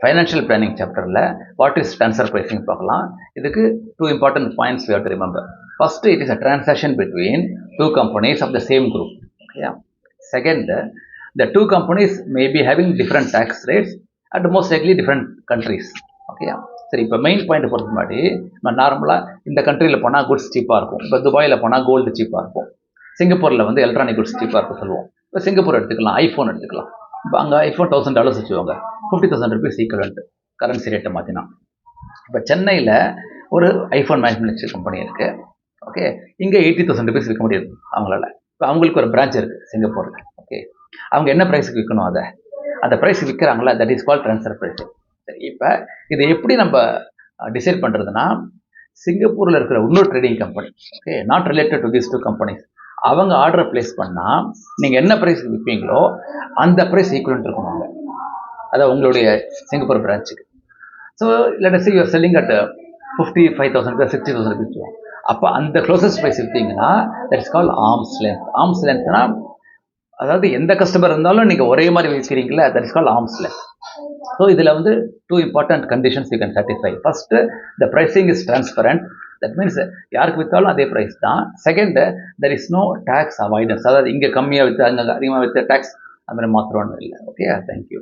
Financial planning சாப்டரில் what is transfer pricing பார்க்கலாம். இதுக்கு 2 important points we have to remember. First, it is a transaction between 2 companies of the same group. Okay. Second, the 2 companies may be having different tax rates and most likely different countries. Okay. சரி, இப்போ main point பொறுத்த முன்னாடி நம்ம நார்மலாக இந்த கண்ட்ரியில் போனால் goods சீப்பாக இருக்கும். இப்போ துபாயில் போனால் கோல்டு சீப்பாக இருக்கும். சிங்கப்பூரில் வந்து எலக்ட்ரானிக் குட்ஸ் சீப்பாக இருக்கும் சொல்லுவோம். இப்போ சிங்கப்பூர் எடுத்துக்கலாம், ஐஃபோன் எடுத்துக்கலாம். இப்போ அங்கே ஐஃபோன் $1000 வச்சுக்கோங்க, 50,000 rupees ஈக்குவலண்ட் கரன்சி ரேட்டை மாற்றினா. இப்போ சென்னையில் ஒரு ஐஃபோன் மேனுஃபேக்சர் கம்பெனி இருக்குது. ஓகே, இங்கே 80,000 rupees விற்க முடியாது அவங்களால. இப்போ அவங்களுக்கு ஒரு பிரான்ச் இருக்குது சிங்கப்பூரில். ஓகே, அவங்க என்ன ப்ரைஸுக்கு விற்கணும், அந்த ப்ரைஸுக்கு விற்கிறாங்களா, that is call transfer pricing. சரி, இப்போ இதை எப்படி நம்ம டிசைட் பண்ணுறதுன்னா, சிங்கப்பூரில் இருக்கிற இன்னொரு trading company, okay, not related to these 2 companies, அவங்க ஆர்டரை பிளேஸ் பண்ணால் நீங்கள் என்ன ப்ரைஸுக்கு விற்பீங்களோ அந்த ப்ரைஸ் ஈக்குவலண்ட் இருக்கும் அவங்க, அதாவது உங்களுடைய சிங்கப்பூர் பிரான்ச்சுக்கு. So let us say you are selling at 55,000 60,000 rupees. அப்போ அந்த க்ளோசஸ்ட் ப்ரைஸ் விற்றீங்கன்னா that is call arms length. Arms லென்த்னா அதாவது எந்த கஸ்டமர் இருந்தாலும் நீங்கள் ஒரே மாதிரி விற்கிறீங்களா, that is call arms length. So இதில் வந்து 2 important conditions you can satisfy. First, the pricing is transparent. That means யாருக்கு விற்றாலும் அதே ப்ரைஸ் தான். Second, there is no tax avoidance. அதாவது இங்கே கம்மியாக விற்று அங்கே அதிகமாக விற்று டேக்ஸ் அந்த மாதிரி மாத்திரம்னு இல்லை. Okay, thank you.